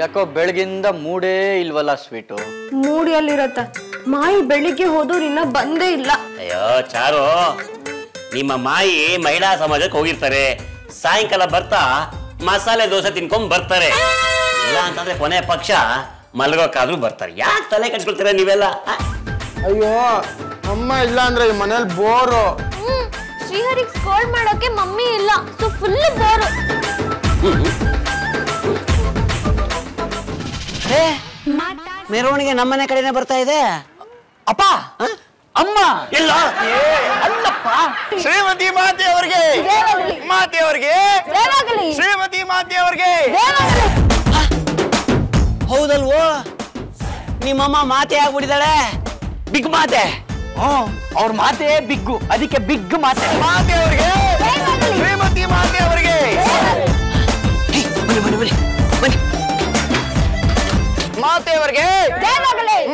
ಯಾಕೋ ಬೆಳಗಿಂದ ಮೂಡೇ ಇಲ್ವಲ್ಲ ಸ್ವೀಟು. ಮೂಡಿ ಅಲ್ಲಿರತ್ತ. ಮಾಯಿ ಬೆಳಿಗ್ಗೆ ಹೋದವ್ರು ಇನ್ನ ಬಂದೇ ಇಲ್ಲ. ಅಯ್ಯೋ ಚಾರು, ನಿಮ್ಮ ಮಾಯಿ ಮಹಿಳಾ ಸಮಾಜಕ್ಕೆ ಹೋಗಿರ್ತಾರೆ. ಸಾಯಂಕಾಲ ಬರ್ತಾ ಮಸಾಲೆ ದೋಸೆ ತಿನ್ಕೊಂಡ್ ಬರ್ತಾರೆ. ಇಲ್ಲ ಅಂತಂದ್ರೆ ಕೊನೆ ಪಕ್ಷ ಮಲ್ಗೋಕಾದ್ರೂ ಬರ್ತಾರೆ. ಯಾಕೆ ತಲೆ ಕಟ್ಕೊಳ್ತೀರ ನೀವೆಲ್ಲ? ಅಯ್ಯೋ ಅಮ್ಮ ಇಲ್ಲ ಅಂದ್ರೆ ಈ ಮನೇಲಿ ಬೋರು. ಶ್ರೀಹರಿಗೆ ಸ್ಕೋಲ್ಡ್ ಮಾಡೋಕೆ ಮಮ್ಮಿ ಇಲ್ಲ, ಸೊ ಫುಲ್ ಬೋರು. ಮೆರವಣಿಗೆ ನಮ್ಮನೆ ಕಡೆನೆ ಬರ್ತಾ ಇದೆ. ಅಪ್ಪ, ಅಮ್ಮ ಇಲ್ಲ ಅಲ್ಲಪ್ಪ. ಶ್ರೀಮತಿ ಮಾತೆ ಅವ್ರಿಗೆ, ಮಾತೆ ಅವ್ರಿಗೆ, ಶ್ರೀಮತಿ ಮಾತೆ ಅವ್ರಿಗೆ. ಹೌದಲ್ವೋ, ನಿಮ್ಮಮ್ಮ ಮಾತೆ ಆಗ್ಬಿಟ್ಟಿದ್ದಾಳೆ. ಬಿಗ್ ಮಾತೆ. ಅವ್ರ ಮಾತೆ ಬಿಗ್ಗು, ಅದಕ್ಕೆ ಬಿಗ್ ಮಾತೆ. ಮಾತೆ ಅವ್ರಿಗೆ, ಶ್ರೀಮತಿ ಮಾತೆ ಅವ್ರಿಗೆ. ಬನ್ನಿ ಬನ್ನಿ ಬನ್ನಿ ಬನ್ನಿ. ಮಾತೆಯವರಿಗೆ,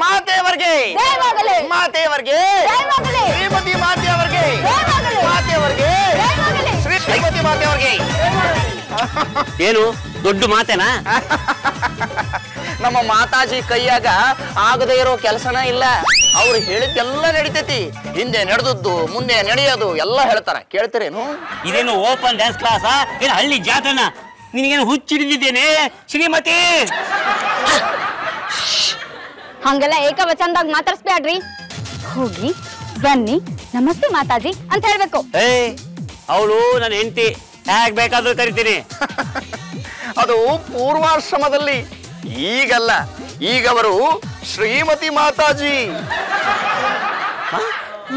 ಮಾತೆಯವರಿಗೆ, ಮಾತೆಯವರಿಗೆ, ಶ್ರೀಮತಿ ಮಾತೆಯವರಿಗೆ, ಮಾತೆಯವರಿಗೆ, ಶ್ರೀಮತಿ ಮಾತೆಯವರಿಗೆ. ಏನು ದೊಡ್ಡ ಮಾತೆನಾ? ನಮ್ಮ ಮಾತಾಜಿ ಕೈಯಾಗ ಆಗದೇ ಇರೋ ಕೆಲಸನ ಇಲ್ಲ. ಅವ್ರು ಹೇಳಿದ್ದೆಲ್ಲ ನಡೀತೈತಿ. ಹಿಂದೆ ನಡೆದದ್ದು ಮುಂದೆ ನಡೆಯೋದು ಎಲ್ಲ ಹೇಳ್ತಾರ. ಕೇಳ್ತೀರೇನು? ಇದೇನು ಓಪನ್ ಡ್ಯಾನ್ಸ್ ಕ್ಲಾಸಾ? ಏನು ಹಳ್ಳಿ ಜಾತ್ರೆನ? ನಿನಗೇನು ಹುಚ್ಚಿಡಿದ್ದೇನೆ ಶ್ರೀಮತಿ? ಹಂಗೆಲ್ಲ ಏಕವಚನದಾಗ ಮಾತಾಡ್ಸ್ಬ್ಯಾಡ್ರಿ. ಹೋಗಿ ಬನ್ನಿ ನಮಸ್ತೆ ಮಾತಾಜಿ ಅಂತ ಹೇಳ್ಬೇಕು. ಅವಳು ನನ್ನ ಹೆಂಡತಿ, ಹೇಗ್ ಬೇಕಾದ್ರೂ ಕರಿತೀನಿ. ಅದು ಪೂರ್ವಾಶ್ರಮದಲ್ಲಿ, ಈಗಲ್ಲ. ಈಗ ಅವರು ಶ್ರೀಮತಿ ಮಾತಾಜಿ.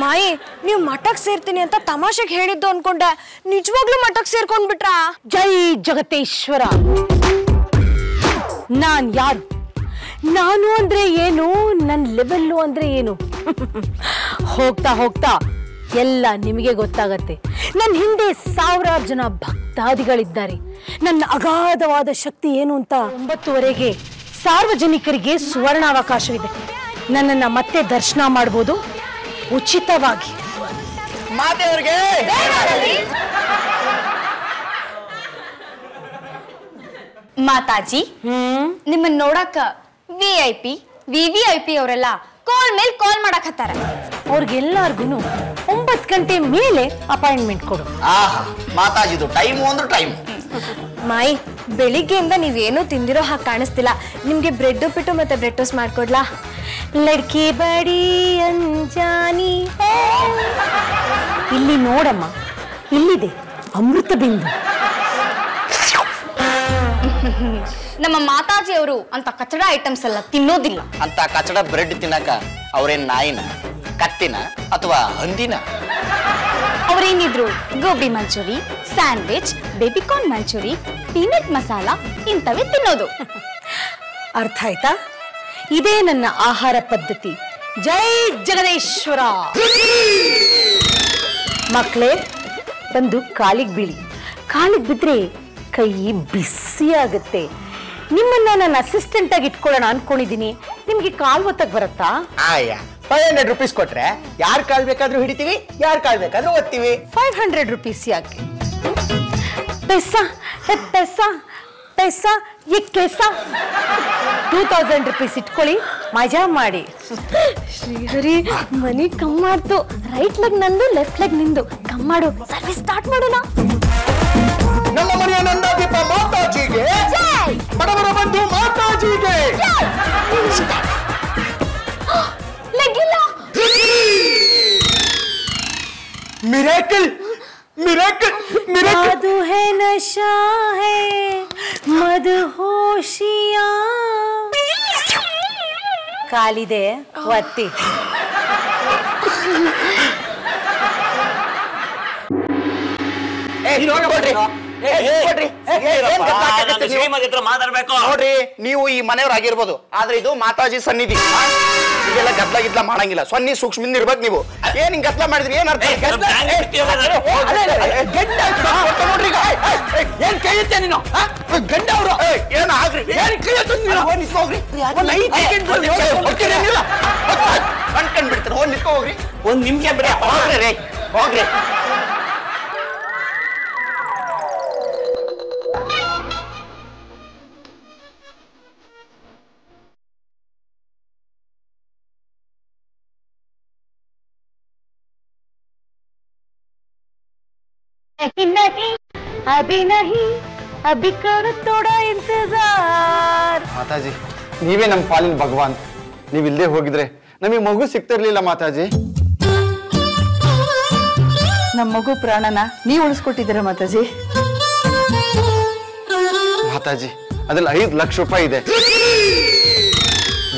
ಮಾಯಿ, ನೀವು ಮಠಕ್ ಸೇರ್ತೀನಿ ಅಂತ ತಮಾಷೆಗೆ ಹೇಳಿದ್ದು ಅನ್ಕೊಂಡೆ, ನಿಜವಾಗ್ಲೂ ಮಠಕ್ ಸೇರ್ಕೊಂಡ್ಬಿಟ್ರಾ? ಜೈ ಜಗತೇಶ್ವರ. ನಾನ್ ಯಾರು, ನಾನು ಅಂದ್ರೆ ಏನು, ನನ್ನ ಲೆವೆಲ್ಲು ಅಂದ್ರೆ ಏನು? ಹೋಗ್ತಾ ಹೋಗ್ತಾ ಎಲ್ಲ ನಿಮಗೆ ಗೊತ್ತಾಗತ್ತೆ. ನನ್ನ ಹಿಂದೆ ಸಾವಿರಾರು ಜನ ಭಕ್ತಾದಿಗಳಿದ್ದಾರೆ. ನನ್ನ ಅಗಾಧವಾದ ಶಕ್ತಿ ಏನು ಅಂತ 9:30ಗೆ ಸಾರ್ವಜನಿಕರಿಗೆ ಸುವರ್ಣಾವಕಾಶವಿದೆ. ನನ್ನನ್ನು ಮತ್ತೆ ದರ್ಶನ ಮಾಡ್ಬೋದು ಉಚಿತವಾಗಿ. ಮಾತೆಯವರಿಗೆ, ಮಾತಾಜಿ, ನಿಮ್ಮನ್ನ ನೋಡಕ VIP VVIP ಅವರೆಲ್ಲ ಕಾಲ್ ಮೇಲೆ ಕಾಲ್ ಮಾಡಕತ್ತಾರ. ಅವ್ರಿಗೆಲ್ಲರಿಗೂ 9 ಗಂಟೆ ಮೇಲೆ ಅಪಾಯಿಂಟ್ಮೆಂಟ್ ಕೊಡು. ಮಾತಾಜಿದು ಟೈಮು ಅಂದ್ರೆ ಟೈಮ್. ಮಾಯಿ, ಬೆಳಿಗ್ಗೆಯಿಂದ ನೀವೇನು ತಿಂದಿರೋ ಹಾಗೆ ಕಾಣಿಸ್ತಿಲ್ಲ. ನಿಮ್ಗೆ ಬ್ರೆಡ್ ಉಪ್ಪಿಟ್ಟು ಮತ್ತೆ ಬ್ರೆಡ್ ಟೋಸ್ಟ್ ಮಾಡ್ಕೊಡ್ಲಾ? ಲಡ್ಕಿ ಬಡಿ ಅಂಜಾನಿ. ಇಲ್ಲಿ ನೋಡಮ್ಮ, ಇಲ್ಲಿದೆ ಅಮೃತ ಬಿಂದು. ನಮ್ಮ ಮಾತಾಜಿ ಅವರು ಅಂತ ಕಚಡ ಐಟಮ್ಸ್ ಎಲ್ಲ ತಿನ್ನೋದಿಲ್ಲ. ಅಂತ ಕಚಡ ಬ್ರೆಡ್ ತಿನ್ನಕ ಅವ್ರೇನ್ ನಾಯಿನ, ಕತ್ತಿನ ಅಥವಾ ಹಂದಿನ? ಅವ್ರೇನಿದ್ರು gobi manchurian, sandwich, baby corn manchurian, peanut masala ಇಂಥವೇ ತಿನ್ನೋದು. ಅರ್ಥ ಆಯ್ತಾ? ಇದೇ ನನ್ನ ಆಹಾರ ಪದ್ಧತಿ. ಜೈ ಜಗದೀಶ್ವರ. ಮಕ್ಕಳೇ, ಬಂದು ಕಾಲಿಗೆ ಬೀಳಿ. ಕಾಲಿಗೆ ಬಿದ್ರೆ ಕೈ ಬಿಸಿ ಆಗುತ್ತೆ. ನಿಮ್ಮನ್ನ ನಾನು ಅಸಿಸ್ಟೆಂಟ್ ಆಗಿ ಇಟ್ಕೊಳ್ಳೋಣ ಅನ್ಕೊಂಡಿದೀನಿ. ನಿಮ್ಗೆ ಕಾಲ್ ಒತ್ತಕ್ ಬರುತ್ತಾ? 500 ರೂಪೀಸ್ ಕೊಟ್ರೆ ಯಾರ್ ಕಾಲ್ ಬೇಕಾದ್ರೂ ಹಿಡಿತೀವಿ, ಯಾರ್ ಕಾಲ್ ಬೇಕಾದ್ರೂ ಓದ್ತೀವಿ. 500 ರೂಪೀಸ್ ಯಾಕೆ? ಪೈಸಾ ಪೈಸಾ ಪೈಸಾ ಕೇಸಾ 2000 ರೂಪೀಸ್ ಇಟ್ಕೊಳ್ಳಿ, ಮಜಾ ಮಾಡಿ. ಶ್ರೀಹರಿ, ಮನಿ ಕಮ್ ಮಾಡ್ತು. ರೈಟ್ ಲೆಗ್ ನಂದು, ಲೆಫ್ಟ್ ಲೆಗ್ ನಿಂದು. ಕಮ್ ಮಾಡು, ಸರ್ವಿಸ್ ಸ್ಟಾರ್ಟ್ ಮಾಡೋಣ. ನನ್ನ ಮನೆಯ ನಂದಾದೀಪ ಮಾತಾಜಿಗೆ, ಬಡವರ ಬಂಧು ಮಾತಾಜಿಗೆ. ಲೆಗ್ಗಿಲ್ಲ. Miracle, miracle, miracle. ಅದು ಹೇ ನಶಾ ಹೇ ಮದಹೋಶಿಯಾ. ಕಾಲಿದೆ ಒತ್ತಿ. ನೋಡ್ರಿ, ನೀವು ಈ ಮನೆಯವ್ರಾಗಿರ್ಬೋದು, ಆದ್ರೆ ಇದು ಮಾತಾಜಿ ಸನ್ನಿಧಿ. ಇದೆಲ್ಲ ಗದ್ಲ ಗಿದ್ಲ ಮಾಡಂಗಿಲ್ಲ. ಸೊನ್ನಿ ಸೂಕ್ಷ್ಮದಿಂದ ಇರ್ಬೇಕು ನೀವು. ಏನ್ ಹಿಂಗ್ ಗದ್ಲ ಮಾಡಿದ್ರಿ? ಏನ್ ಅರ್ಥ? ಏನ್ ಕೈ ಎತ್ತೆ ನೀನು? ಗಂಡ ಅವರು ಏನ್ ಆಗ್ರಿ? ಏನ್ ಕೈ ನಿಂತ್ಕೋಗ್ರಿ. ಕಣ್ಕಂಡ್ ಬಿಡ್ತಾರೆ. ಹೋಗಿ ನಿಂತ್ಕೋ ಹೋಗ್ರಿ. ಒಂದ್ ನಿಮಿಷ ಬಿಡ. ಹೋಗ್ರಿ ಹೋಗ್ರಿ. ಅಭಿ ನಹಿ ಅಭಿ ಕರೋ ಥೋಡಾ ಇಂತಜಾರ್. ಮಾತಾಜಿ, ನೀವೇ ನಮ್ಮ ಪಾಲಿನ ಭಗವಾನ್. ನೀವ್ ಇಲ್ಲದೆ ಹೋಗಿದ್ರೆ ನಮಗೆ ಮಗು ಸಿಗ್ತಿರ್ಲಿಲ್ಲ ಮಾತಾಜಿ. ನಮ್ಮ ಮಗು ಪ್ರಾಣನ ನೀವು ಉಳಿಸ್ಕೊಟ್ಟಿದ್ದೀರ ಮಾತಾಜಿ. ಮಾತಾಜಿ, ಅದ್ರಲ್ಲಿ 5 ಲಕ್ಷ ರೂಪಾಯಿ ಇದೆ,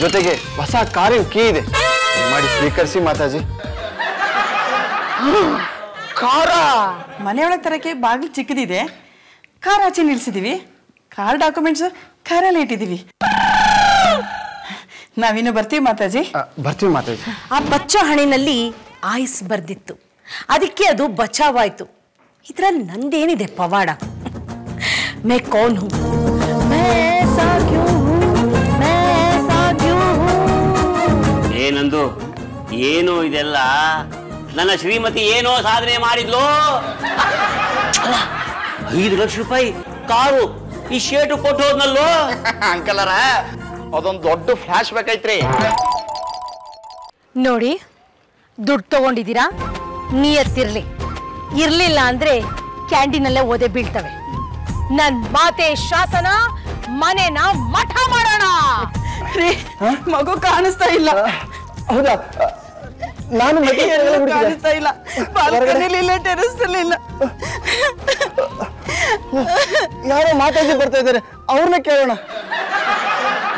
ಜೊತೆಗೆ ಹೊಸ ಕಾರಿನ ಕೀ ಇದೆ. ಮಾಡಿ ಸ್ವೀಕರಿಸಿ ಮಾತಾಜಿ. ಕಾರ ಮನೆಯೊಳಗೆ ತರಕ್ಕೆ ಬಾಗಿಲು ಚಿಕ್ಕದಿದೆ, ಕಾರ್ ಆಚೆ ನಿಲ್ಸಿದೀವಿ. ಕಾರ್ ಡಾಕ್ಯುಮೆಂಟ್ಸ್ ಕಾರಲ್ಲಿ ಇಟ್ಟಿದೀವಿ. ನಾವಿನ್ನು ಬರ್ತೀವಿ ಮಾತಾಜಿ. ಬರ್ತೀವಿ ಮಾತಾಜಿ. ಆ ಬಚ್ಚ ಹಣಿನಲ್ಲಿ ಆಯ್ಸ್ ಬರ್ದಿತ್ತು, ಅದಕ್ಕೆ ಅದು ಬಚಾವಾಯ್ತು. ಇದ್ರಲ್ಲಿ ನಂದೇನಿದೆ ಪವಾಡ? ಮೇ ಕೌನ್ ಹೂ, ಮೇ ಸಾ ಕ್ಯೂ ಹೂ, ಮೇ ಸಾ ಕ್ಯೂ ಹೂ. ಏನಂದು ಏನು ಇದೆಲ್ಲ? ನನ್ನ ಶ್ರೀಮತಿ ಏನೋ ಸಾಧನೆ ಮಾಡಿದ್ಲು. 5 ಲಕ್ಷ ರೂಪಾಯಿ ಕಾರು ಈ ಶೇಟು ಕೊಟ್ಟು ಹೋದ್ನಲ್ಲೋ. ಅಂಕಲರ ಅದೊಂದು ದೊಡ್ಡ ಫ್ಲಾಶ್ ಬೇಕೈತ್ರಿ. ನೋಡಿ, ದುಡ್ಡು ತಗೊಂಡಿದ್ದೀರಾ, ನಿಯತ್ತಿರ್ಲಿ. ಇರ್ಲಿಲ್ಲ ಅಂದ್ರೆ ಕ್ಯಾಂಟೀನಲ್ಲೇ ಓದೆ ಬೀಳ್ತವೆ. ನನ್ ಮಾತೆ ಶಾಸನ, ಮನೆನ ಮಠ ಮಾಡೋಣ. ಮಗು ಕಾಣಿಸ್ತಾ ಇಲ್ಲ. ಹೌದಾ? ನಾನು ಕಾಣಿಸ್ತಾ ಇಲ್ಲ. ಬಾಲ್ಕನಿಲಿ ಇಲ್ಲ, ಟೆರೆಸ್ ಅಲ್ಲಿ ಇಲ್ಲ. ಯಾರೋ ಮಾತಾಡಿ ಬರ್ತಾ ಇದ್ದಾರೆ, ಅವ್ರನ್ನ ಕೇಳೋಣ.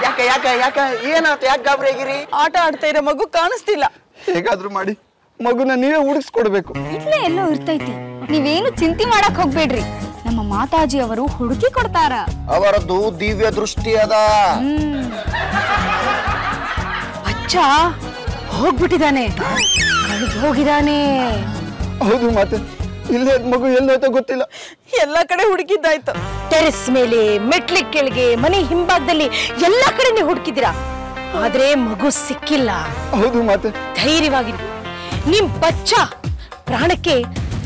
ಯಾಕೆ ಯಾಕೆ ಯಾಕೆ ಏನಾಯ್ತು? ಯಾಕೆ ಗಾಬರಿ ಆಗಿರಿ? ಆಟ ಆಡ್ತಾ ಇರೋ ಮಗು ಕಾಣಿಸ್ತಿಲ್ಲ. ಹೇಗಾದ್ರೂ ಮಾಡಿ ಮಗುನ ನೀವೇ ಹುಡುಕ್ಸ್ಕೊಡ್ಬೇಕು. ಇಲ್ಲೇ ಎಲ್ಲೋ ಇರ್ತೈತಿ, ನೀವೇನು ಚಿಂತೆ ಮಾಡಕ್ ಹೋಗ್ಬೇಡ್ರಿ. ನಮ್ಮ ಮಾತಾಜಿ ಅವರು ಹುಡುಕಿ ಕೊಡ್ತಾರ. ಅವರದ್ದು ದಿವ್ಯ ದೃಷ್ಟಿ ಅದ. ಅಚ್ಚ ಹೋಗ್ಬಿಟ್ಟಿದ್ದಾನೆ, ಕಳೆದು ಹೋಗಿದ್ದಾನೆ. ಹೌದು ಮಾತೆ, ಇಲ್ಲೇ ಮಗು ಎಲ್ಲೋಯ್ತೋ ಗೊತ್ತಿಲ್ಲ. ಎಲ್ಲಾ ಕಡೆ ಹುಡುಕಿದ್ದಾಯ್ತು. ಟೆರೆಸ್ ಮೇಲೆ, ಮೆಟ್ಲಿ ಕೆಳಗೆ, ಮನೆ ಹಿಂಭಾಗದಲ್ಲಿ ಎಲ್ಲಾ ಕಡೆ ನೀವು ಹುಡುಕಿದ್ದೀರಾ, ಆದ್ರೆ ಮಗು ಸಿಕ್ಕಿಲ್ಲ. ಹೌದು ಮಾತೆ. ಧೈರ್ಯವಾಗಿರಿ, ನಿಮ್ ಬಚ್ಚ ಪ್ರಾಣಕ್ಕೆ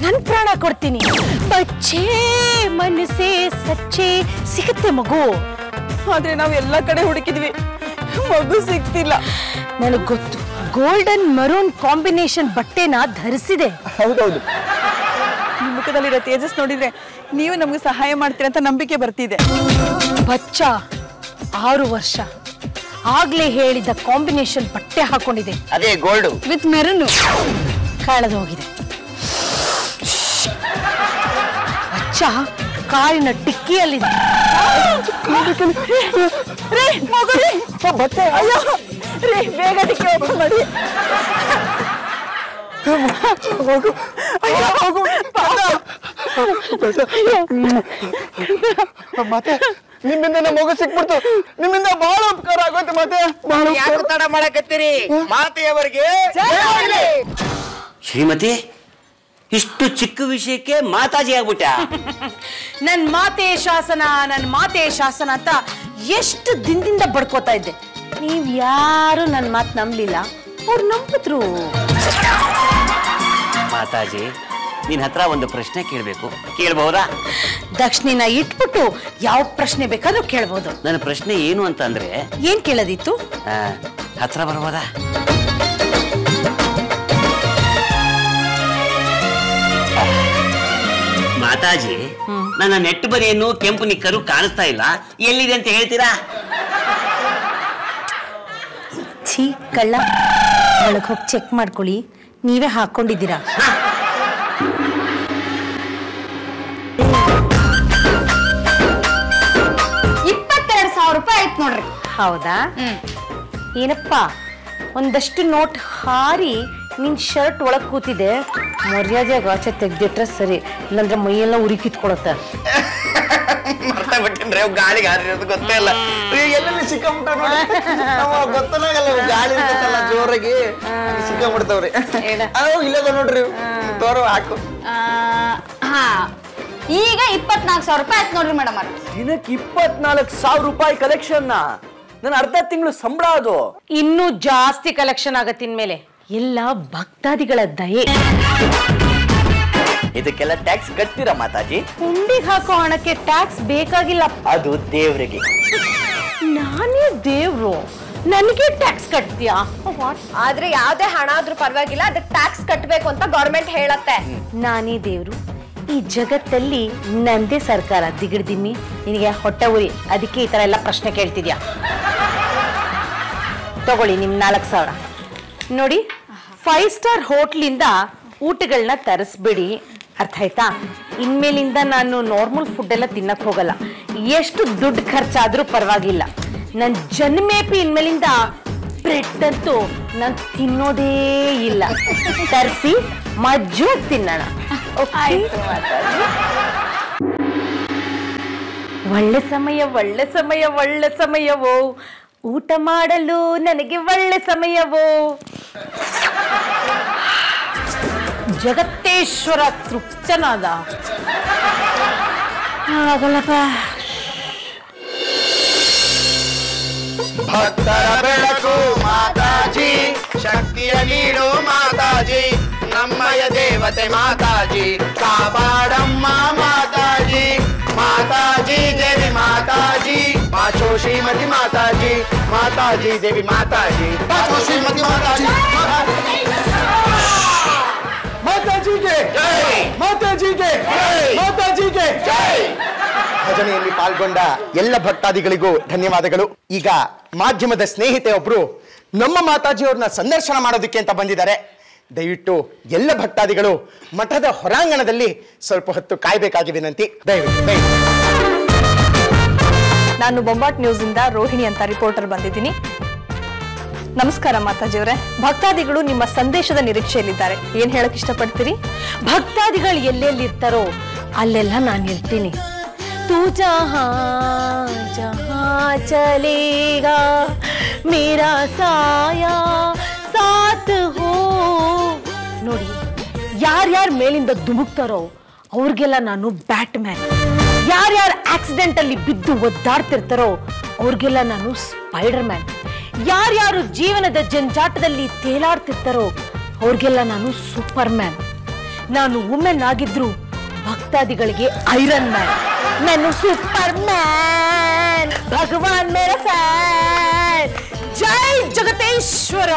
ನನ್ ಪ್ರಾಣ ಕೊಡ್ತೀನಿ. ಬಚ್ಚೆ ಮನಸ್ಸೇ ಸಚ್ಚೆ, ಸಿಗುತ್ತೆ ಮಗು. ಆದ್ರೆ ನಾವ್ ಎಲ್ಲಾ ಕಡೆ ಹುಡುಕಿದ್ವಿ, ಮಗು ಸಿಕ್ತಿಲ್ಲ. ನನಗ್ ಗೊತ್ತು, ಗೋಲ್ಡನ್ ಮರೂನ್ ಕಾಂಬಿನೇಷನ್ ಬಟ್ಟೆನ ಧರಿಸಿದೆ. ಹೌದೌದು. ನಿಮ್ ಮುಖದಲ್ಲಿರೋ ತೇಜಸ್ ನೋಡಿದ್ರೆ ನೀವು ನಮ್ಗೆ ಸಹಾಯ ಮಾಡ್ತೀರ ಅಂತ ನಂಬಿಕೆ ಬರ್ತಿದೆ. ಬಚ್ಚ 6 ವರ್ಷ ಆಗ್ಲೇ ಹೇಳಿದ ಕಾಂಬಿನೇಷನ್ ಬಟ್ಟೆ ಹಾಕೊಂಡಿದೆ, ಅದೇ ಗೋಲ್ಡ್ ವಿತ್ ಮೆರೂನ್. ಕಳೆದು ಹೋಗಿದೆ. ಬಚ್ಚ ಕಾರಿನ ಡಿಕ್ಕಿಯಲ್ಲಿದೆ. ಬಟ್ಟೆ ರೀ, ಬೇಗ ಡಿಕ್ಕಿ ಓಪನ್ ಮಾಡಿ. ಮತ್ತೆ ನಿಮ್ಮಿಂದ ನಮ್ಮ ಮಗು ಸಿಕ್ಬಿಡ್ತು. ನಿಮ್ಮಿಂದ ಬಹಳ ಉಪಕಾರ ಆಗೋಯ್ತು ಮತ್ತೆ. ಯಾಕೆ ತಡ ಮಾಡಕತ್ತೀರಿ? ಮಾತೆಯವರಿಗೆ ಶ್ರೀಮತಿ, ಇಷ್ಟು ಚಿಕ್ಕ ವಿಷಯಕ್ಕೆ ಮಾತಾಜಿ ಆಗ್ಬಿಟ್ಟ. ನನ್ ಮಾತೆ ಶಾಸನ, ನನ್ ಮಾತೆ ಶಾಸನ ಅಂತ ಎಷ್ಟು ದಿನದಿಂದ ಬಡ್ಕೋತಾ ಇದ್ದೆ. ನೀವ್ ಯಾರು ನನ್ ಮಾತು ನಂಬಲಿಲ್ಲ, ಅವ್ರು ನಂಬಿದ್ರು. ಮಾತಾಜಿ, ನಿನ್ ಹತ್ರ ಒಂದು ಪ್ರಶ್ನೆ ಕೇಳ್ಬೇಕು, ಕೇಳ್ಬಹುದಾ? ದಕ್ಷಿಣ ಇಟ್ಬಿಟ್ಟು ಯಾವ ಪ್ರಶ್ನೆ ಬೇಕಾದ್ರೂ ಕೇಳ್ಬೋದು. ನನ್ನ ಪ್ರಶ್ನೆ ಏನು ಅಂತ ಅಂದ್ರೆ, ಏನ್ ಕೇಳೋದಿತ್ತು? ಹತ್ರ ಬರ್ಬೋದಾ? ಮಾತಾಜಿ, ನನ್ನ ನೆಟ್ ಬರಿಯನ್ನು ಕೆಂಪು ನಿಕ್ಕರು ಕಾಣಿಸ್ತಾ ಇಲ್ಲ, ಎಲ್ಲಿದೆ ಅಂತ ಹೇಳ್ತೀರಾ? ಛೀ ಕಳ್ಳ, ಒಳಗೆ ಹೋಗಿ ಚೆಕ್ ಮಾಡ್ಕೊಳ್ಳಿ, ನೀವೇ ಹಾಕೊಂಡಿದ್ದೀರಾ. ರೂಪಾಯಿ ಆಯ್ತು ನೋಡ್ರಿ. ಹೌದಾ? ಏನಪ್ಪ, ಒಂದಷ್ಟು ನೋಟ್ ಹಾರಿ ನಿನ್ ಶರ್ಟ್ ಒಳಗ್ ಕೂತಿದೆ, ಮರ್ಯಾದೆಯಾಗ ಆಚೆ ತೆಗ್ದಿಟ್ರೆ ಸರಿ, ಇಲ್ಲಾಂದ್ರೆ ಮೈಯೆಲ್ಲ ಉರಿ ಕಿತ್ಕೊಳತ್ತ. ಮರ್ತ ಬಿಟ್ಟಿನ್ರಿ, ಗಾಳಿಗೆ ಹಾರಿರೋದು ಗೊತ್ತೇ ಇಲ್ಲ. ಎಲ್ಲೆಲ್ಲಿ ಸಿಕ್ಕಾಬಿಟ್ಟ ಗೊತ್ತಾಗಲ್ಲ, ಗಾಳಿ ಇರ್ತೈತಲ್ಲ ಜೋರಾಗಿ ಸಿಕ್ಕಾಬಿಡ್ತಾವ್ರಿ. ಇಲ್ಲದ ನೋಡ್ರಿ, ತೋರು ಹಾಕು. ಹಾ, ಈಗ 24,000 ರೂಪಾಯಿ ಆಯ್ತು ನೋಡ್ರಿ ಮೇಡಮ್. ದಿನಕ್ಕೆ 24,000 ರೂಪಾಯಿ ಕಲೆಕ್ಷನ್. ನನ್ನ ಅರ್ಧ ತಿಂಗಳು ಸಂಬಳ ಅದು. ಇನ್ನೂ ಜಾಸ್ತಿ ಕಲೆಕ್ಷನ್ ಆಗತ್ತಿನ್ಮೇಲೆ. ಎಲ್ಲ ಭಕ್ತಾದಿಗಳ ದಯೆ. ಇದಕ್ಕೆಲ್ಲ ಟ್ಯಾಕ್ಸ್ ಕಟ್ತೀರಾ ಮಾತಾಜಿ? ಹುಂಡಿಗೆ ಹಾಕೋ ಹಣಕ್ಕೆ ಟ್ಯಾಕ್ಸ್ ಬೇಕಾಗಿಲ್ಲ. ಅದು ದೇವ್ರಿಗೆ. ನಾನೇ ದೇವ್ರು, ನನಗೆ ಟ್ಯಾಕ್ಸ್ ಕಟ್ತೀಯಾ? ಆದ್ರೆ ಯಾವ್ದೇ ಹಣ ಆದ್ರೂ ಪರವಾಗಿಲ್ಲ, ಅದಕ್ಕೆ ಟ್ಯಾಕ್ಸ್ ಕಟ್ಟಬೇಕು ಅಂತ ಗೌರ್ಮೆಂಟ್ ಹೇಳತ್ತೆ. ನಾನೇ ದೇವ್ರು, ಈ ಜಗತ್ತಲ್ಲಿ ನಂದೇ ಸರ್ಕಾರ ದಿಗಿಡ್ದಿಮ್ಮಿ. ನಿನಗೆ ಹೊಟ್ಟೆ ಉರಿ, ಅದಕ್ಕೆ ಈ ತರ ಎಲ್ಲ ಪ್ರಶ್ನೆ ಕೇಳ್ತಿದ್ಯಾ? ತಗೊಳ್ಳಿ ನಿಮ್ 4,000. ನೋಡಿ, 5 ಸ್ಟಾರ್ ಹೋಟ್ಲಿಂದ ಊಟಗಳನ್ನ ತರಿಸ್ಬಿಡಿ, ಅರ್ಥ ಆಯ್ತಾ? ಇನ್ಮೇಲಿಂದ ನಾನು ನಾರ್ಮಲ್ ಫುಡ್ ಎಲ್ಲ ತಿನ್ನಕ್ ಹೋಗಲ್ಲ. ಎಷ್ಟು ದುಡ್ಡು ಖರ್ಚಾದ್ರೂ ಪರವಾಗಿಲ್ಲ. ನನ್ನ ಜನ್ಮೇಪಿ ಇನ್ಮೇಲಿಂದ ಬ್ರೆಡ್ ಅಂತೂ ನಾನು ತಿನ್ನೋದೇ ಇಲ್ಲ. ತರಿಸಿ ಮಜ್ಜು ತಿನ್ನೋಣ. ಒಳ್ಳೆ ಸಮಯ, ಒಳ್ಳೆ ಸಮಯ, ಒಳ್ಳೆ ಸಮಯವೋ, ಊಟ ಮಾಡಲು ನನಗೆ ಒಳ್ಳೆ ಸಮಯವೋ. ಜಗತ್ತೇಶ್ವರ ತೃಪ್ತನಾದ. ಆಗಲ್ಲಪ್ಪ. ಭಕ್ತರ ಬೆಳಕು ಮಾತಾಜಿ, ಶಕ್ತಿಯ ನೀಡು ಮಾತಾಜಿ, ನಮ್ಮಯ ದೇವತೆ ಮಾತಾಜಿ, ಕಾಪಾಡಮ್ಮ ಮಾತಾಜಿ, ಮಾತಾಜಿ ದೇವಿ ಮಾತಾಜಿ, ಪಾಚೋ ಶ್ರೀಮತಿ ಮಾತಾಜಿ, ಮಾತಾಜಿ ದೇವಿ ಮಾತಾಜಿ, ಪಾಚೋ ಶ್ರೀಮತಿ ಮಾತಾಜಿ. ಮಾತಾಜಿಗೆ ಜೈ, ಮಾತಾಜಿಗೆ ಜೈ, ಮಾತಾಜಿಗೆ ಜೈ. ಭಜನೆಯಲ್ಲಿ ಪಾಲ್ಗೊಂಡ ಎಲ್ಲ ಭಕ್ತಾದಿಗಳಿಗೂ ಧನ್ಯವಾದಗಳು. ಈಗ ಮಾಧ್ಯಮದ ಸ್ನೇಹಿತೆ ಒಬ್ರು ನಮ್ಮ ಮಾತಾಜಿಯವ್ರನ್ನ ಸಂದರ್ಶನ ಮಾಡೋದಕ್ಕೆ ಅಂತ ಬಂದಿದ್ದಾರೆ. ದಯವಿಟ್ಟು ಎಲ್ಲ ಭಕ್ತಾದಿಗಳು ಮಠದ ಹೊರಾಂಗಣದಲ್ಲಿ ಸ್ವಲ್ಪ ಹೊತ್ತು ಕಾಯ್ಬೇಕಾಗಿ ವಿನಂತಿ. ದಯವಿಟ್ಟು. ನಾನು ಬೊಂಬಾಟ್ ನ್ಯೂಸ್ ಇಂದ ರೋಹಿಣಿ ಅಂತ ರಿಪೋರ್ಟರ್ ಬಂದಿದ್ದೀನಿ. ನಮಸ್ಕಾರ ಮಾತಾಜಿಯವರೇ. ಭಕ್ತಾದಿಗಳು ನಿಮ್ಮ ಸಂದೇಶದ ನಿರೀಕ್ಷೆಯಲ್ಲಿದ್ದಾರೆ. ಏನ್ ಹೇಳಕ್ ಇಷ್ಟಪಡ್ತೀರಿ? ಭಕ್ತಾದಿಗಳು ಎಲ್ಲೆಲ್ಲಿರ್ತಾರೋ ಅಲ್ಲೆಲ್ಲ ನಾನು ಇರ್ತೀನಿ. तू जहाँ जहाँ चलेगा मेरा साया साथ हो. ನೋಡಿ, ಯಾರ್ಯಾರು ಮೇಲಿಂದ ಧುಮುಕ್ತಾರೋ ಅವ್ರಿಗೆಲ್ಲ ನಾನು ಬ್ಯಾಟ್ಮ್ಯಾನ್. ಯಾರ್ಯಾರು ಆಕ್ಸಿಡೆಂಟ್ ಅಲ್ಲಿ ಬಿದ್ದು ಒದ್ದಾಡ್ತಿರ್ತಾರೋ ಅವ್ರಿಗೆಲ್ಲ ನಾನು ಸ್ಪೈಡರ್ ಮ್ಯಾನ್. ಯಾರ್ಯಾರು ಜೀವನದ ಜಂಜಾಟದಲ್ಲಿ ತೇಲಾಡ್ತಿರ್ತಾರೋ ಅವ್ರಿಗೆಲ್ಲ ನಾನು ಸೂಪರ್ ಮ್ಯಾನ್. ನಾನು ವುಮೆನ್ ಆಗಿದ್ರು ಭಕ್ತಾದಿಗಳಿಗೆ ಐರನ್ ಮ್ಯಾನ್. ನಾನು ಸೂಪರ್ ಮ್ಯಾನ್, ಭಗವಾನ್ ಮೇರಾ ಫ್ಯಾನ್. ಜೈ ಜಗತೇಶ್ವರ.